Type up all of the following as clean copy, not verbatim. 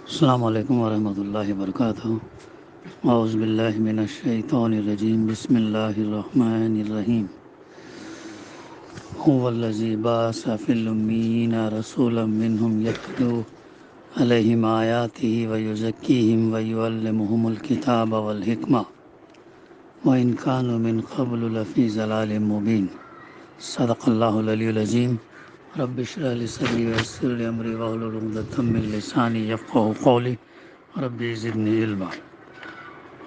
السلام علیکم ورحمۃ اللہ وبرکاتہ۔ اعوذ باللہ من الشیطان الرجیم، بسم اللہ الرحمن الرحیم۔ هو الذی بعث فی الامیین رسولا منہم یتلو علیہم آیاتہ ویزکیہم ویعلمہم الکتاب والحکمہ وإن كانوا من قبل لفی ضلال مبین۔ صدق اللہ العلی العظیم۔ رب اشرح لی صدری ویسر لی امری واحلل عقدۃ من لسانی یفقہوا قولی رب زدنی علما۔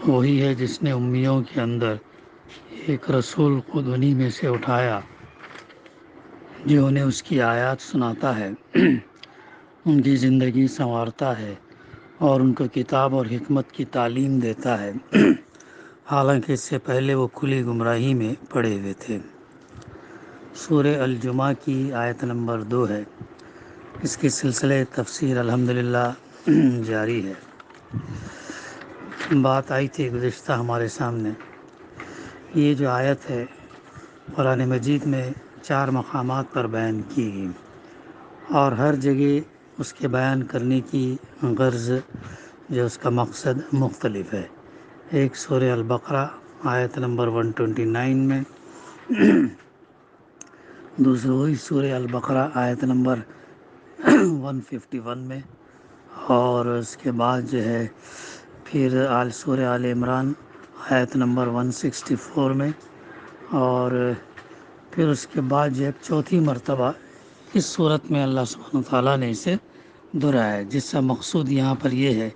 وہی ہے جس نے امیوں کے اندر ایک رسول خود انہی میں سے اٹھایا جو انہیں اس کی آیات سناتا ہے، ان کی زندگی سنوارتا ہے اور ان کو کتاب اور حکمت کی تعلیم دیتا ہے، حالانکہ اس سے پہلے وہ کھلی گمراہی میں پڑے ہوئے تھے۔ سورہ الجمعہ کی آیت نمبر 2 ہے۔ اس کی سلسلہ تفسیر الحمدللہ جاری ہے۔ بات آئی تھی گزشتہ ہمارے سامنے، یہ جو آیت ہے قرآن مجید میں 4 مقامات پر بیان کی گئی اور ہر جگہ اس کے بیان کرنے کی غرض جو اس کا مقصد مختلف ہے۔ ایک سورہ البقرہ آیت نمبر 129 میں، دوسری وہی سورہ البقرہ آیت نمبر 151 میں، اور اس کے بعد جو ہے پھر سورہ آل عمران آیت نمبر 164 میں، اور پھر اس کے بعد جو ہے چوتھی مرتبہ اس صورت میں اللہ سبحانہ وتعالیٰ نے اسے دہرایا ہے، جس کا مقصود یہاں پر یہ ہے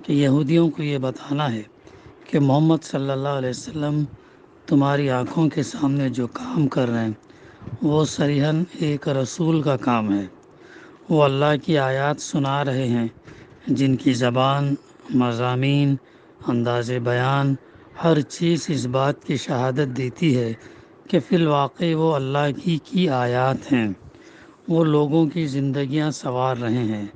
کہ یہودیوں کو یہ بتانا ہے کہ محمد صلی اللہ علیہ وسلم تمہاری آنکھوں کے سامنے جو کام کر رہے ہیں وہ صریحاً ایک رسول کا کام ہے۔ وہ اللہ کی آیات سنا رہے ہیں جن کی زبان، مضامین، انداز بیان، ہر چیز اس بات کی شہادت دیتی ہے کہ فی الواقع وہ اللہ کی آیات ہیں۔ وہ لوگوں کی زندگیاں سنوار رہے ہیں،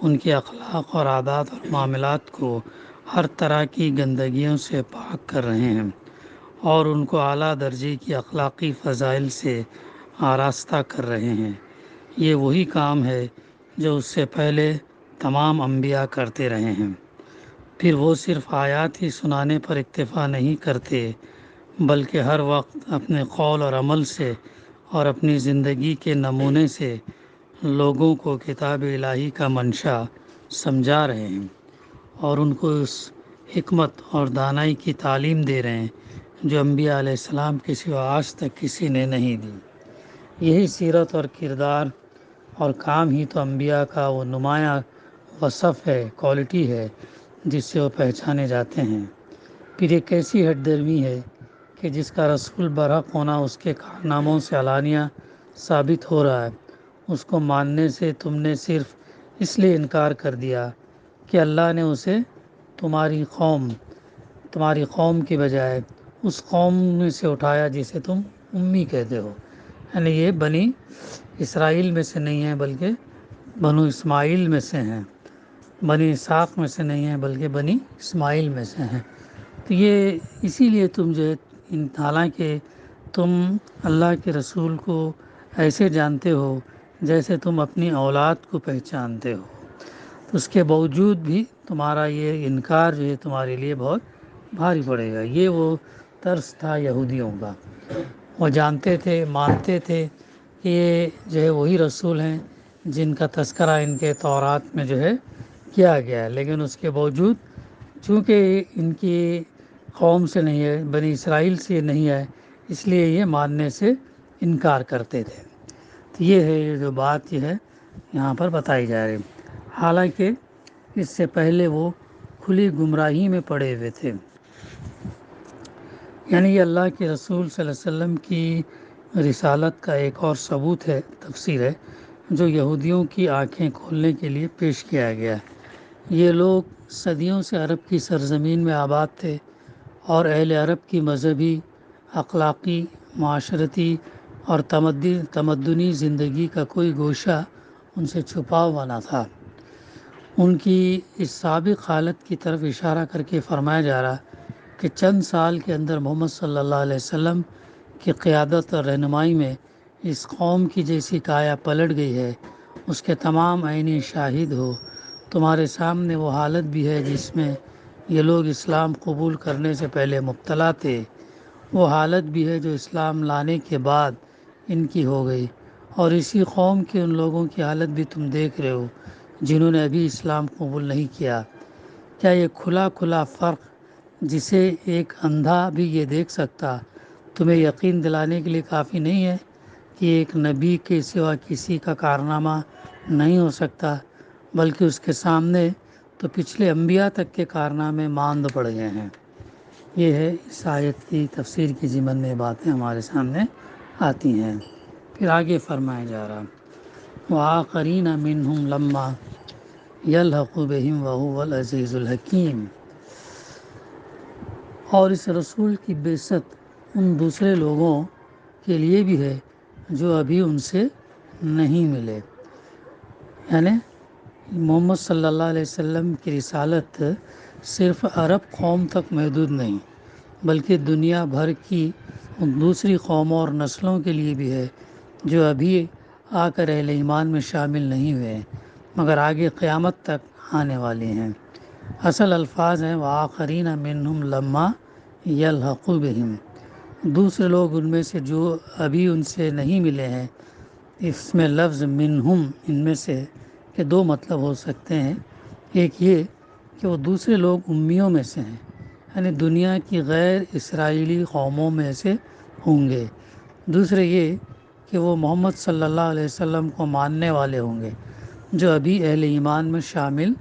ان کے اخلاق اور عادات اور معاملات کو ہر طرح کی گندگیوں سے پاک کر رہے ہیں اور ان کو اعلیٰ درجے کی اخلاقی فضائل سے آراستہ کر رہے ہیں۔ یہ وہی کام ہے جو اس سے پہلے تمام انبیاء کرتے رہے ہیں۔ پھر وہ صرف آیات ہی سنانے پر اکتفا نہیں کرتے بلکہ ہر وقت اپنے قول اور عمل سے اور اپنی زندگی کے نمونے سے لوگوں کو کتاب الہی کا منشا سمجھا رہے ہیں اور ان کو اس حکمت اور دانائی کی تعلیم دے رہے ہیں جو انبیاء علیہ السلام کے سوا آج تک کسی نے نہیں دی۔ یہی سیرت اور کردار اور کام ہی تو انبیاء کا وہ نمایاں وصف ہے، کوالٹی ہے جس سے وہ پہچانے جاتے ہیں۔ پھر ایک ایسی ہٹ درمی ہے کہ جس کا رسول برحق ہونا اس کے کارناموں سے علانیہ ثابت ہو رہا ہے، اس کو ماننے سے تم نے صرف اس لیے انکار کر دیا کہ اللہ نے اسے تمہاری قوم کی بجائے اس قوم میں سے اٹھایا جسے تم امی کہتے ہو، یعنی یہ بنی اسرائیل میں سے نہیں ہیں بلکہ بنو اسماعیل میں سے ہیں، بنی اسحاق میں سے نہیں ہیں بلکہ بنی اسماعیل میں سے ہیں۔ تو یہ اسی لیے تم جو ہے حالانکہ تم اللہ کے رسول کو ایسے جانتے ہو جیسے تم اپنی اولاد کو پہچانتے ہو، تو اس کے باوجود بھی تمہارا یہ انکار جو ہے تمہارے لیے بہت بھاری پڑے گا۔ یہ وہ طرز تھا یہودیوں کا، وہ جانتے تھے، مانتے تھے کہ یہ جو ہے وہی رسول ہیں جن کا تذکرہ ان کے تورات میں جو ہے کیا گیا ہے، لیکن اس کے باوجود چونکہ ان کی قوم سے نہیں ہے، بنی اسرائیل سے نہیں ہے، اس لیے یہ ماننے سے انکار کرتے تھے۔ تو یہ ہے یہ جو بات یہ ہے یہاں پر بتائی جا رہی، حالانکہ اس سے پہلے وہ کھلی گمراہی میں پڑے ہوئے تھے۔ یعنی یہ اللہ کے رسول صلی اللہ علیہ وسلم کی رسالت کا ایک اور ثبوت ہے، تفسیر ہے، جو یہودیوں کی آنکھیں کھولنے کے لیے پیش کیا گیا ہے۔ یہ لوگ صدیوں سے عرب کی سرزمین میں آباد تھے اور اہل عرب کی مذہبی، اخلاقی، معاشرتی اور تمدنی زندگی کا کوئی گوشہ ان سے چھپا ہوا نہ تھا۔ ان کی اس سابق حالت کی طرف اشارہ کر کے فرمایا جا رہا کہ چند سال کے اندر محمد صلی اللہ علیہ وسلم کی قیادت اور رہنمائی میں اس قوم کی جیسی کایا پلٹ گئی ہے، اس کے تمام عینی شاہد ہو تمہارے سامنے وہ حالت بھی ہے جس میں یہ لوگ اسلام قبول کرنے سے پہلے مبتلا تھے، وہ حالت بھی ہے جو اسلام لانے کے بعد ان کی ہو گئی، اور اسی قوم کے ان لوگوں کی حالت بھی تم دیکھ رہے ہو جنہوں نے ابھی اسلام قبول نہیں کیا۔ کیا یہ کھلا کھلا فرق جسے ایک اندھا بھی یہ دیکھ سکتا تمہیں یقین دلانے کے لیے کافی نہیں ہے کہ ایک نبی کے سوا کسی کا کارنامہ نہیں ہو سکتا، بلکہ اس کے سامنے تو پچھلے انبیاء تک کے کارنامے ماند پڑ گئے ہیں۔ یہ ہے اس آیت کی تفسیر کی ضمن میں باتیں ہمارے سامنے آتی ہیں۔ پھر آگے فرمایا جا رہا وَآخَرِينَ مِنْهُمْ لَمَّا يَلْحَقُوا بِهِمْ وَهُوَ الْعَزِيزُ الْحَكِيمُ، اور اس رسول کی بعثت ان دوسرے لوگوں کے لیے بھی ہے جو ابھی ان سے نہیں ملے، یعنی محمد صلی اللہ علیہ وسلم کی رسالت صرف عرب قوم تک محدود نہیں، بلکہ دنیا بھر کی ان دوسری قوموں اور نسلوں کے لیے بھی ہے جو ابھی آ کر اہل ایمان میں شامل نہیں ہوئے مگر آگے قیامت تک آنے والی ہیں۔ اصل الفاظ ہیں وآخرین منہم لما یلحقوا بہم، دوسرے لوگ ان میں سے جو ابھی ان سے نہیں ملے ہیں۔ اس میں لفظ منہم ان میں سے کے دو مطلب ہو سکتے ہیں، ایک یہ کہ وہ دوسرے لوگ امیوں میں سے ہیں، یعنی دنیا کی غیر اسرائیلی قوموں میں سے ہوں گے، دوسرے یہ کہ وہ محمد صلی اللہ علیہ وسلم کو ماننے والے ہوں گے جو ابھی اہل ایمان میں شامل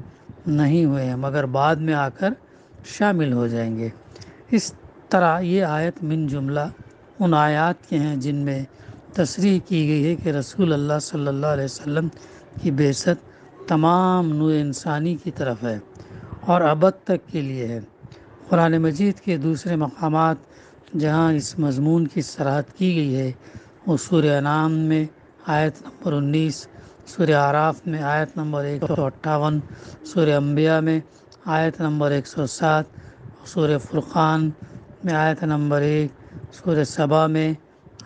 نہیں ہوئے ہیں مگر بعد میں آ کر شامل ہو جائیں گے۔ اس طرح یہ آیت من جملہ ان آیات کے ہیں جن میں تصریح کی گئی ہے کہ رسول اللہ صلی اللہ علیہ وسلم کی بعثت تمام نوع انسانی کی طرف ہے اور ابد تک کے لیے ہے۔ قرآن مجید کے دوسرے مقامات جہاں اس مضمون کی صراحت کی گئی ہے وہ سورہ انعام میں آیت نمبر 19، سورہ اعراف میں آیت نمبر 158، سورہ انبیاء میں آیت نمبر 107، سورہ فرقان میں آیت نمبر 1، سورہ سبا میں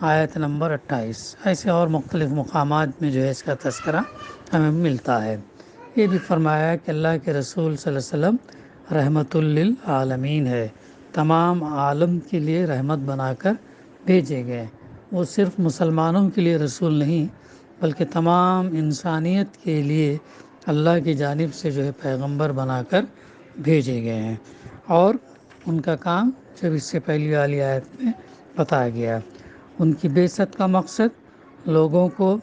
آیت نمبر 28، ایسے اور مختلف مقامات میں جو ہے اس کا تذکرہ ہمیں ملتا ہے۔ یہ بھی فرمایا کہ اللہ کے رسول صلی اللہ علیہ وسلم رحمت للعالمین ہے، تمام عالم کے لیے رحمت بنا کر بھیجے گئے۔ وہ صرف مسلمانوں کے لیے رسول نہیں بلکہ تمام انسانیت کے لیے اللہ کی جانب سے جو ہے پیغمبر بنا کر بھیجے گئے ہیں، اور ان کا کام جب اس سے پہلی والی آیت میں بتایا گیا۔ ان کی بعثت کا مقصد لوگوں کو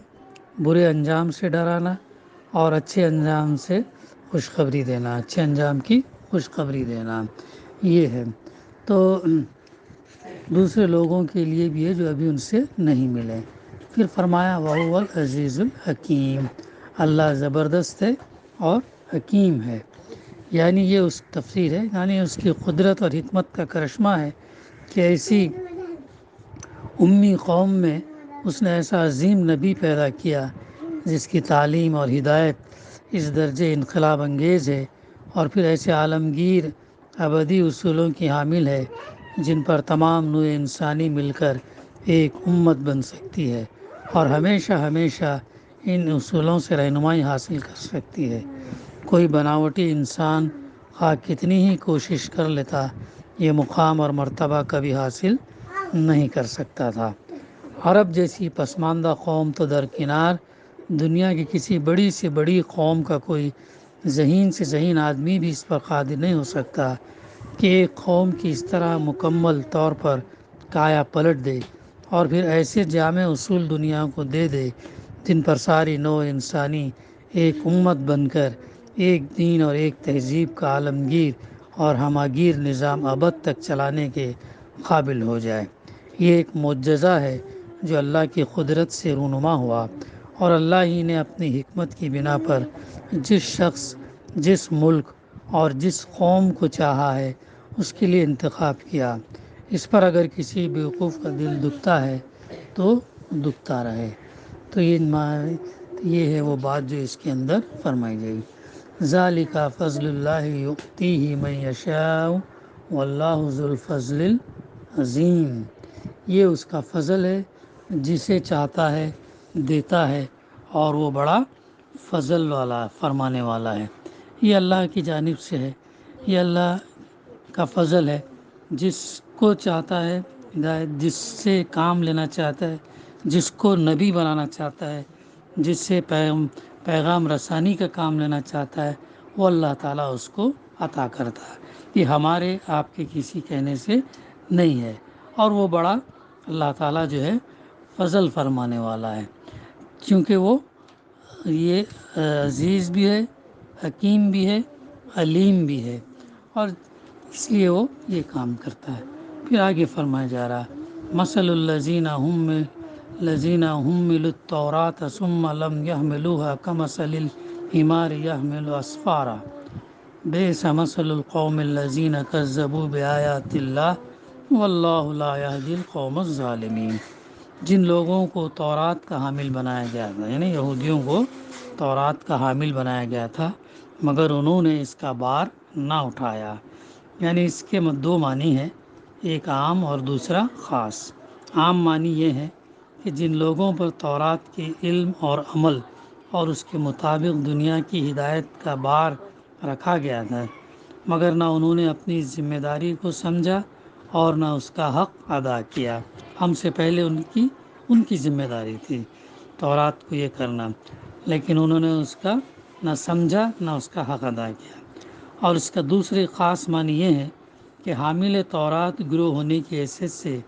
برے انجام سے ڈرانا اور اچھے انجام سے خوشخبری دینا، اچھے انجام کی خوشخبری دینا، یہ ہے۔ تو دوسرے لوگوں کے لیے بھی ہے جو ابھی ان سے نہیں ملے۔ پھر فرمایا وَهُوَ الْعَزِيزُ الْحَكِيمُ، اللہ زبردست ہے اور حکیم ہے، یعنی یہ اس تفسیر ہے، یعنی اس کی قدرت اور حکمت کا کرشمہ ہے کہ ایسی امی قوم میں اس نے ایسا عظیم نبی پیدا کیا جس کی تعلیم اور ہدایت اس درجے انقلاب انگیز ہے، اور پھر ایسے عالمگیر ابدی اصولوں کی حامل ہے جن پر تمام نوع انسانی مل کر ایک امت بن سکتی ہے اور ہمیشہ ہمیشہ ان اصولوں سے رہنمائی حاصل کر سکتی ہے۔ کوئی بناوٹی انسان خواہ کتنی ہی کوشش کر لیتا یہ مقام اور مرتبہ کبھی حاصل نہیں کر سکتا تھا۔ عرب جیسی پسماندہ قوم تو درکنار، دنیا کی کسی بڑی سے بڑی قوم کا کوئی ذہین سے ذہین آدمی بھی اس پر قادر نہیں ہو سکتا کہ ایک قوم کی اس طرح مکمل طور پر کایا پلٹ دے اور پھر ایسے جامع اصول دنیا کو دے دے جن پر ساری نوع انسانی ایک امت بن کر ایک دین اور ایک تہذیب کا عالمگیر اور ہماگیر نظام ابد تک چلانے کے قابل ہو جائے۔ یہ ایک معجزہ ہے جو اللہ کی قدرت سے رونما ہوا، اور اللہ ہی نے اپنی حکمت کی بنا پر جس شخص، جس ملک اور جس قوم کو چاہا ہے اس کے لیے انتخاب کیا۔ اس پر اگر کسی بیوقوف کا دل دکھتا ہے تو دکھتا رہے۔ تو یہ ہے وہ بات جو اس کے اندر فرمائی گئی۔ ذالک فضل اللہ یؤتیہ من یشاء واللہ ذو الفضل العظیم، یہ اس کا فضل ہے، جسے چاہتا ہے دیتا ہے، اور وہ بڑا فضل والا فرمانے والا ہے۔ یہ اللہ کی جانب سے ہے، یہ اللہ کا فضل ہے، جس کو چاہتا ہے ہدایت، جس سے کام لینا چاہتا ہے، جس کو نبی بنانا چاہتا ہے، جس سے پیغام رسانی کا کام لینا چاہتا ہے، وہ اللہ تعالیٰ اس کو عطا کرتا ہے۔ یہ ہمارے آپ کے کسی کہنے سے نہیں ہے، اور وہ بڑا اللہ تعالیٰ جو ہے فضل فرمانے والا ہے، کیونکہ وہ یہ عزیز بھی ہے، حکیم بھی ہے، علیم بھی ہے، اور اس لیے وہ یہ کام کرتا ہے۔ پھر آگے فرمایا جا رہا مثل الذین حملوا التوراة ثم لم يحملوها كمثل الحمار يحمل اسفارا بئس مثل القوم الذین کذبوا بآیات اللہ واللہ لا یہدی القوم الظالمین۔ جن لوگوں کو تورات کا حامل بنایا گیا تھا، یعنی یہودیوں کو تورات کا حامل بنایا گیا تھا، مگر انہوں نے اس کا بار نہ اٹھایا۔ یعنی اس کے دو معنی ہیں، ایک عام اور دوسرا خاص۔ عام معنی یہ ہے کہ جن لوگوں پر تورات کے علم اور عمل اور اس کے مطابق دنیا کی ہدایت کا بار رکھا گیا تھا، مگر نہ انہوں نے اپنی ذمہ داری کو سمجھا اور نہ اس کا حق ادا کیا۔ ہم سے پہلے ان کی ذمہ داری تھی تورات کو یہ کرنا، لیکن انہوں نے اس کا نہ سمجھا نہ اس کا حق ادا کیا۔ اور اس کا دوسرے خاص معنی یہ ہے کہ حامل تورات گروہ ہونے کی حیثیت سے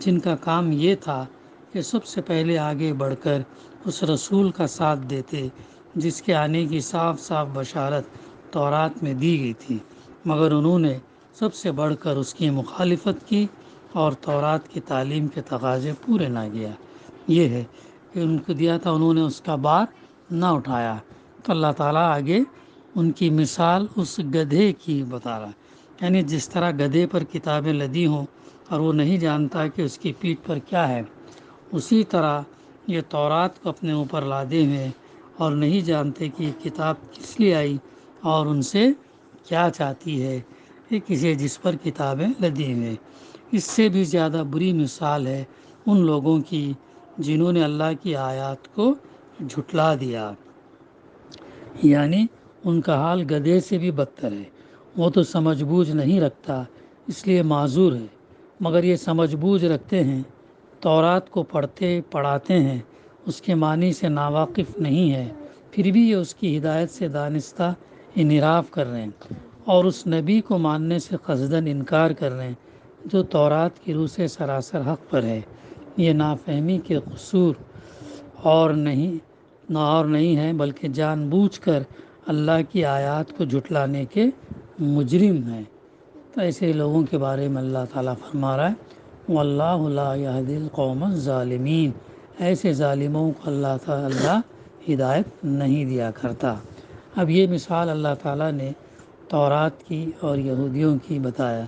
جن کا کام یہ تھا کہ سب سے پہلے آگے بڑھ کر اس رسول کا ساتھ دیتے جس کے آنے کی صاف صاف بشارت تورات میں دی گئی تھی، مگر انہوں نے سب سے بڑھ کر اس کی مخالفت کی اور تورات کی تعلیم کے تقاضے پورے نہ کیا۔ یہ ہے کہ ان کو دیا تھا، انہوں نے اس کا بار نہ اٹھایا۔ تو اللہ تعالیٰ آگے ان کی مثال اس گدھے کی بتا رہا، یعنی جس طرح گدھے پر کتابیں لدی ہوں اور وہ نہیں جانتا کہ اس کی پیٹھ پر کیا ہے، اسی طرح یہ تورات کو اپنے اوپر لادے ہوئے اور نہیں جانتے کہ یہ کتاب کس لیے آئی اور ان سے کیا چاہتی ہے، یہ کسی جس پر کتابیں لدی ہوئے۔ اس سے بھی زیادہ بری مثال ہے ان لوگوں کی جنہوں نے اللہ کی آیات کو جھٹلا دیا، یعنی ان کا حال گدھے سے بھی بدتر ہے۔ وہ تو سمجھ بوجھ نہیں رکھتا، اس لیے معذور ہے، مگر یہ سمجھ بوجھ رکھتے ہیں، تورات کو پڑھاتے ہیں، اس کے معنی سے ناواقف نہیں ہے، پھر بھی یہ اس کی ہدایت سے دانستہ انحراف کر رہے ہیں اور اس نبی کو ماننے سے قصداً انکار کر رہے ہیں جو تورات کی روح سے سراسر حق پر ہے۔ یہ نافہمی کے قصور اور نہیں ہے، بلکہ جان بوجھ کر اللہ کی آیات کو جھٹلانے کے مجرم ہیں۔ تو ایسے لوگوں کے بارے میں اللہ تعالیٰ فرما رہا ہے واللہ لا یہدی القوم الظالمین، ایسے ظالموں کو اللہ تعالیٰ ہدایت نہیں دیا کرتا۔ اب یہ مثال اللہ تعالیٰ نے تورات کی اور یہودیوں کی بتایا،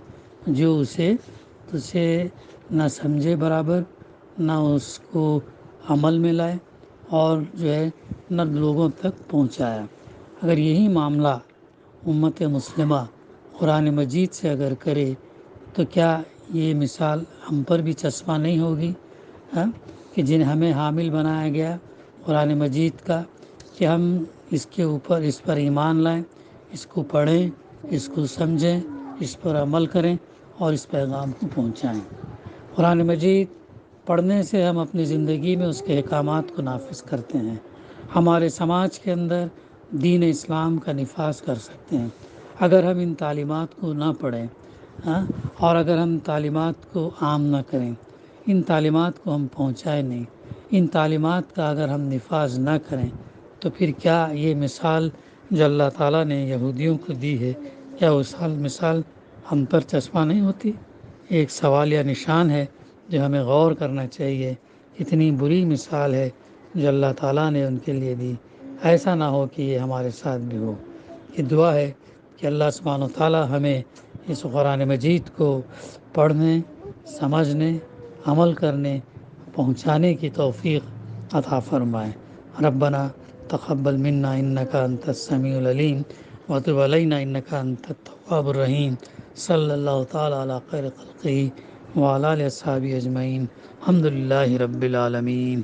جو اسے نہ سمجھے برابر، نہ اس کو عمل میں لائے اور جو ہے نہ لوگوں تک پہنچایا۔ اگر یہی معاملہ امت مسلمہ قرآن مجید سے اگر کرے تو کیا یہ مثال ہم پر بھی چسپاں نہیں ہوگی؟ کہ جن ہمیں حامل بنایا گیا قرآن مجید کا، کہ ہم اس پر ایمان لائیں، اس کو پڑھیں، اس کو سمجھیں، اس پر عمل کریں اور اس پیغام کو پہنچائیں۔ قرآن مجید پڑھنے سے ہم اپنی زندگی میں اس کے احکامات کو نافذ کرتے ہیں، ہمارے سماج کے اندر دین اسلام کا نفاذ کر سکتے ہیں۔ اگر ہم ان تعلیمات کو نہ پڑھیں اور اگر ہم تعلیمات کو عام نہ کریں، ان تعلیمات کو ہم پہنچائیں نہیں، ان تعلیمات کا اگر ہم نفاذ نہ کریں، تو پھر کیا یہ مثال جو اللہ تعالیٰ نے یہودیوں کو دی ہے، کیا وہ مثال ہم پر چسپاں نہیں ہوتی؟ ایک سوالیہ نشان ہے جو ہمیں غور کرنا چاہیے۔ اتنی بری مثال ہے جو اللہ تعالیٰ نے ان کے لیے دی، ایسا نہ ہو کہ یہ ہمارے ساتھ بھی ہو۔ یہ دعا ہے کہ اللہ سبحانہ و تعالیٰ ہمیں اس قرآن مجید کو پڑھنے، سمجھنے، عمل کرنے، پہنچانے کی توفیق عطا فرمائے۔ ربنا تقبل منا انک انت السمیع العلیم وتب علینا انک انت التواب الرحیم۔ صلی اللہ تعالیٰ علی خیر خلقہ وعلی آلہ اصحابہ اجمعین۔ الحمد للہ رب العالمین۔